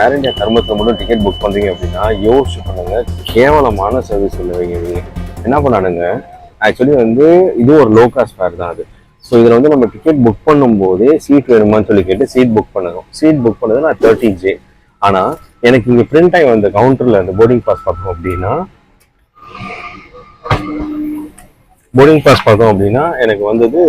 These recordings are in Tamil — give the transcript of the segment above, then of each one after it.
ஏர் இந்தியா தர்மத்தில் மட்டும் டிக்கெட் புக் பண்ணுறீங்க அப்படின்னா யோசிச்சு பண்ணுங்க. கேவலமான சர்வீஸ் சொல்லுவீங்க நீங்கள். என்ன பண்ணானுங்க, ஆக்சுவலி வந்து இது ஒரு லோ காஸ்ட் ஃபேர் தான் அது. ஸோ இதில் வந்து நம்ம டிக்கெட் புக் பண்ணும்போதே சீட் வேணுமான்னு சொல்லி கேட்டு சீட் புக் பண்ணணும். சீட் புக் பண்ணது நான் 30J. ஆனால் எனக்கு இங்கே பிரிண்ட் ஆகி வந்த கவுண்டரில் அந்த போர்டிங் பாஸ் பார்த்தோம் அப்படின்னா எனக்கு வந்தது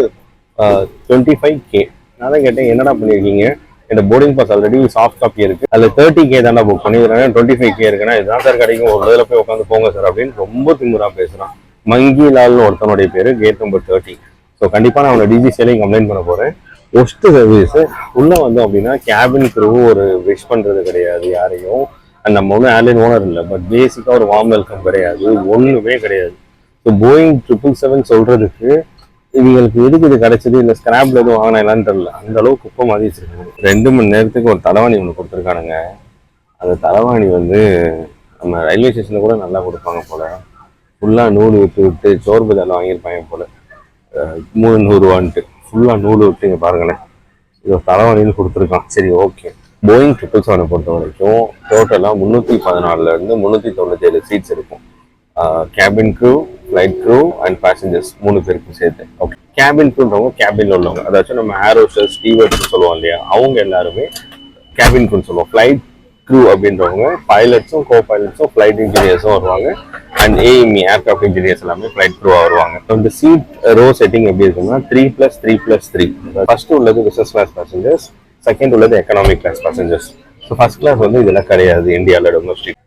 25K. நான் தான் கேட்டேன், என்னடா பண்ணியிருக்கீங்க, இந்த boarding pass already soft copy இருக்கு, அதில் 30K தானே புக் பண்ணிடுறாங்க, 25K இருக்குன்னா இதுதான் சார் கிடைக்கும், ஒரு இதில் போய் உட்காந்து போங்க சார் அப்படின்னு ரொம்ப திமுறா பேசுகிறான். மங்கி லால்னு ஒருத்தனுடைய பேர், கேட் நம்பர் 30. ஸோ கண்டிப்பாக நான் அவனை டிஜிசியிலையும் கம்ப்ளைண்ட் பண்ண போகிறேன். Worst service. உள்ளே வந்தோம் அப்படின்னா கேபின் க்ரூ ஒரு விஷ் பண்ணுறது கிடையாது யாரையும். அண்ட் நம்ம ஒன்றும் ஏர்லைன் ஓனர் இல்லை, பட் பேசிக்காக ஒரு வார்ம் வெல்கம் கிடையாது, ஒன்றுமே கிடையாது. ஸோ போயிங் 777 சொல்கிறதுக்கு இவங்களுக்கு எதுக்கு இது கிடைச்சது, இல்லை ஸ்கிராப்ல எதுவும் வாங்கினான்னு தெரியல, அந்த அளவுக்கு குப்பை மாதிரி வச்சிருக்காங்க. 2 மணி நேரத்துக்கு ஒரு தலைவாணி ஒன்று கொடுத்துருக்கானுங்க. அந்த தலைவாணி வந்து நம்ம ரயில்வே ஸ்டேஷனில் கூட நல்லா கொடுப்பாங்க போல். ஃபுல்லாக நூல் விட்டு சோறு பஜாரில் வாங்கியிருப்பாங்க போல். 300 ரூபான்ட்டு ஃபுல்லாக நூல் விட்டு இங்கே பாருங்களேன், இது ஒரு தலைவாணின்னு கொடுத்துருக்கான். சரி, ஓகே. போயிங் 777 பொறுத்த வரைக்கும் டோட்டலாக 314 397 சீட்ஸ் இருக்கும். Cabin crew, flight crew and passengers 3 பேருக்கும் சேர்த்து. ஓகே, கேபின் க்ரூன்றவங்க கேபின்ல உள்ளவங்க, அதாச்சும் நம்ம ஏரோஸ்டர்ஸ் ஸ்டீவர்ட்ஸ் சொல்லுவோம் இல்லையா, அவங்க எல்லாருமே கேபின் க்ரூன்னு சொல்லுவோம். ஃப்ளைட் க்ரூ அப்படின்றவங்க பைலட்ஸும் கோ பைலட்ஸும் ஃப்ளைட் இன்ஜினியர்ஸும் வருவாங்க. அண்ட் ஏஎம்இ ஏர்கிராஃப்ட் இன்ஜினியர்ஸ் எல்லாமே ஃப்ளைட் க்ரூவாக வருவாங்க. இந்த சீட் ரோ செட்டிங் எப்படி இருக்குன்னா 3+3+3. ஃபர்ஸ்ட் உள்ளது பிசினஸ் கிளாஸ் பேசஞ்சர்ஸ், செகண்ட் உள்ளது economic class passengers. So first class வந்து இதெல்லாம் கிடையாது இந்தியாவில் டொமஸ்டிக்.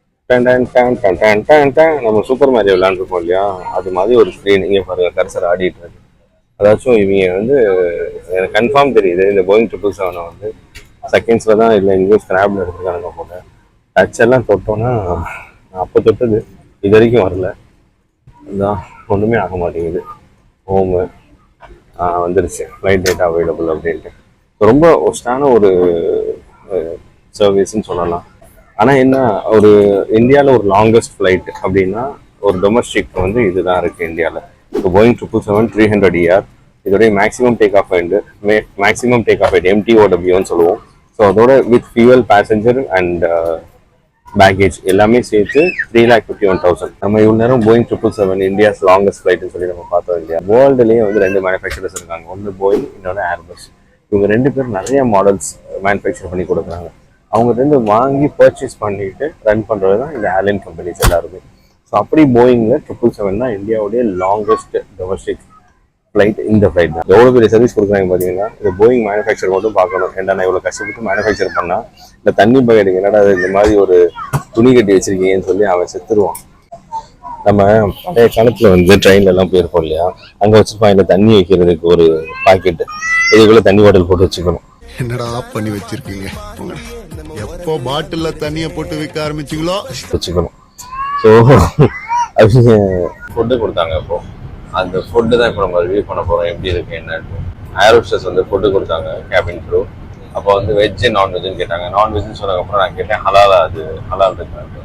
நம்ம சூப்பர் மேரியோ விளையாண்டுருக்கோம் இல்லையா, அது மாதிரி ஒரு ஸ்க்ரீன் இங்கே பாருங்க, கர்சர் ஆடிட்டு இருக்கு. அதாச்சும் இவங்க வந்து எனக்கு கன்ஃபார்ம் தெரியுது, இந்த போயிங் 777 வந்து செகண்ட்ஸில் தான் இல்லை இங்கேயும் ஸ்கிராப்ல எடுத்துருக்காங்க போல. டச் எல்லாம் தொட்டோன்னா அப்போ தொட்டது இது வரைக்கும் வரல, அதுதான் ஒன்றுமே ஆக மாட்டேங்குது. ஹோமு வந்துருச்சு, ஃப்ளைட் டேட்டா அவைலபிள் அப்படின்ட்டு. ரொம்ப ஒஸ்டான ஒரு சர்வீஸ்ன்னு சொல்லலாம். ஆனால் என்ன, ஒரு இந்தியாவில் ஒரு லாங்கஸ்ட் ஃப்ளைட் அப்படின்னா ஒரு டொமஸ்டிக் வந்து இதுதான் இருக்குது இந்தியாவில். இப்போ போயிங் 777 300ER இதோடைய maximum take off height, maximum take off height MTOWன்னு சொல்லுவோம். ஸோ அதோட with fuel, passenger and baggage எல்லாமே சேர்த்து 3,51,000. நம்ம இவ்வளோ நேரம் போயிங் 777 இந்தியாஸ் லாங்கஸ்ட் ஃப்ளைட்னு சொல்லி நம்ம பார்த்தோம் இல்லையா. வேர்ல்டுலேயே வந்து 2 மேனுஃபேக்சரர்ஸ் இருக்காங்க, ஒன்று போயிங், இன்னொன்று ஏர்பஸ். இவங்க 2 பேரும் நிறைய மாடல்ஸ் மேனுஃபேக்சர் பண்ணி கொடுக்குறாங்க. அவங்க 2 வாங்கி பர்ச்சேஸ் பண்ணிட்டு ரன் பண்ணுறது தான் இந்த ஏர்லைன் கம்பெனிஸ் எல்லாருமே. ஸோ அப்படி போயிங்கில் 777 தான் இந்தியாவுடைய லாங்கஸ்ட் டொமஸ்டிக் ஃப்ளைட். இந்த ஃப்ளைட் தான் எவ்வளோ பெரிய சர்வீஸ் கொடுக்குறாங்க பார்த்தீங்கன்னா. இந்த போயிங் மேனுஃபேக்சர் மட்டும் பார்க்கணும், ஏன்னா நான் இவ்வளோ கஷ்டப்பட்டு மேனுஃபேக்சர் பண்ணால் இந்த தண்ணி பக்கெட்டுக்கு என்னடா இந்த மாதிரி ஒரு துணி கட்டி வச்சிருக்கீங்கன்னு சொல்லி அவன் செத்துருவான். நம்ம பழைய காலத்தில் வந்து ட்ரெயின்லலாம் போயிருப்போம் இல்லையா, அங்கே வச்சுருப்பான் இல்லை தண்ணி வைக்கிறதுக்கு ஒரு பாக்கெட்டு, இதுக்குள்ளே தண்ணி பாட்டில் போட்டு வச்சுக்கணும். என்னடா பண்ணி வச்சிருக்கீங்க, எப்போ பாட்டில்ல தண்ணியை போட்டு விற்க ஆரம்பிச்சிங்களோ வச்சுக்கணும். ஸோ அவங்க ஃபுட்டு கொடுத்தாங்க. அப்போ அந்த ஃபுட்டு தான் இப்போ நம்ம ரிவ்யூ பண்ண போகிறோம், எப்படி இருக்கு என்னன்னு. ஏரோஸ்டர்ஸ் வந்து ஃபுட்டு கொடுத்தாங்க கேபின் க்ரூ. அப்போ வந்து வெஜ்ஜு நான்வெஜ்ஜுன்னு கேட்டாங்க. நான்வெஜ்ஜுன்னு சொன்னதுக்கப்புறம் நான் கேட்டேன் ஹலாலா, அது ஹலால் இருக்காது.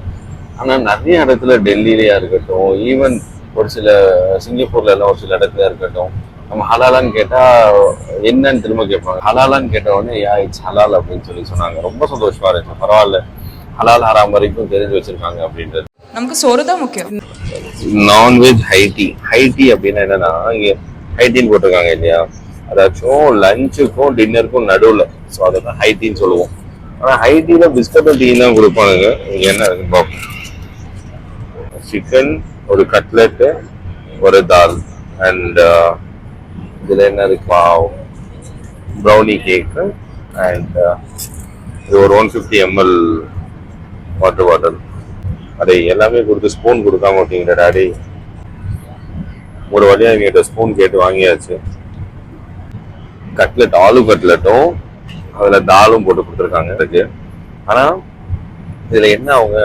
ஆனால் நிறைய இடத்துல டெல்லியிலையா இருக்கட்டும், ஈவன் ஒரு சில சிங்கப்பூர்ல எல்லாம் ஒரு சில இடத்துல இருக்கட்டும், நம்ம ஹலாலான்னு கேட்டால் என்னன்னு திரும்ப கேட்பாங்க. ஹலாலான்னு கேட்ட உடனே இட்ஸ் ஹலால் அப்படின்னு சொல்லி சொன்னாங்க. ரொம்ப சந்தோஷமா இருந்துச்சு. பரவாயில்ல, ஹலால் ஹராம் வரைக்கும் தெரிஞ்சு வச்சிருக்காங்க அப்படின்றது. நமக்கு சோறு தான் முக்கியம். நான்வெஜ் ஹைட்டி அப்படின்னா என்னன்னா, இங்கே ஹைட்டின்னு போட்டிருக்காங்க இல்லையா, அதாச்சும் லஞ்சுக்கும் டின்னருக்கும் நடுவில். ஸோ அதை தான் ஹைட்டின்னு சொல்லுவோம். ஆனால் ஹைட்டியில பிஸ்கட்டும் டீ தான் கொடுப்பானுங்க. இங்கே என்ன இருக்குன்னு பார்ப்போம். சிக்கன், ஒரு கட்லெட்டு, ஒரு தால் அண்ட் இதில் என்ன இருக்கு, பாவ் ப்ரௌனி கேக்கு அண்ட் இது ஒரு 150 ml வாட்டர் பாட்டில். அதே எல்லாமே கொடுத்து ஸ்பூன் கொடுக்காம விட்டீங்க டாடி. ஒரு வழியாக எங்கிட்ட ஸ்பூன் கேட்டு வாங்கியாச்சு. கட்லெட், ஆலு கட்லெட்டும் அதில் தாலும் போட்டு கொடுத்துருக்காங்க இருக்கு. ஆனால் இதில் என்ன, அவங்க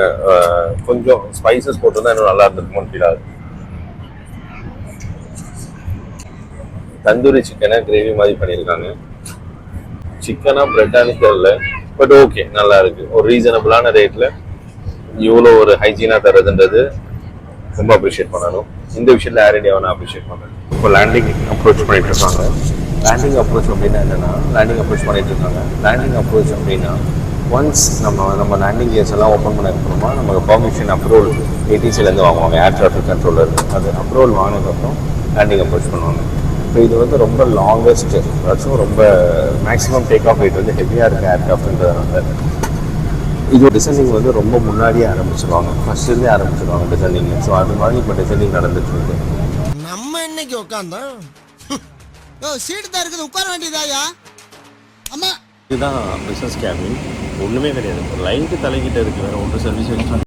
கொஞ்சம் ஸ்பைசஸ் போட்டுருந்தா இன்னும் நல்லா இருந்திருக்குமோன்னு ஃபீல் ஆகுது. தந்தூரி சிக்கனை கிரேவி மாதிரி பண்ணியிருக்காங்க. சிக்கனா பிரெட்டானு தெரியல, பட் ஓகே, நல்லா இருக்கு. ஒரு ரீசனபிளான ரேட்ல இவ்வளோ ஒரு ஹைஜீனா தரதுன்றது ரொம்ப அப்ரிஷியேட் பண்ணணும். இந்த விஷயத்துல ஏர் இந்தியாவை நான் அப்ரிஷியேட் பண்ணேன். இப்போ லேண்டிங் அப்ரோச் பண்ணிட்டு இருக்காங்க. லேண்டிங் அப்ரோச் அப்படின்னா என்னன்னா, லேண்டிங் அப்ரோச் பண்ணிட்டு இருக்காங்க. லேண்டிங் அப்ரோச் அப்படின்னா ஒன்ஸ் நம்ம லேண்டிங் கேர்ஸ் எல்லாம் ஓப்பன் பண்ணதுக்கப்புறமா நமக்கு பர்மிஷன் அப்ரூவல் ஏடிசிலேருந்து வாங்குவாங்க, ஏர் டிராஃபிக் கண்ட்ரோலர். அது அப்ரூவல் வாங்கினதுக்கப்புறம் லேண்டிங் அப்ரோச் பண்ணுவாங்க. இப்போ இது வந்து ரொம்ப லாங்கஸ்ட், அதாச்சும் ரொம்ப மேக்ஸிமம் டேக் ஆஃப் வெயிட் வந்து ஹெவியாக இருக்க ஏர்க்ராஃப்ட்ன்றதுனால இது டிசைனிங் வந்து ரொம்ப முன்னாடியே ஆரம்பிச்சிருவாங்க, ஃபர்ஸ்ட்லேருந்தே ஆரம்பிச்சிருவாங்க டிசைனிங். ஸோ அது மாதிரி இப்போ டிசைனிங் நடந்துட்டு இருக்கு. நம்ம இன்னைக்கு உட்காந்தோம் சீட்டு தான் இருக்குது, உட்கார வேண்டியதாயா? அம்மா இதுதான் பிஸ்னஸ் கேபின். ஒன்றுமே கிடையாது, ஒரு லைனுக்கு தலைக்கிட்ட இருக்குது, வேறு ஒன்றும் சர்வீஸ்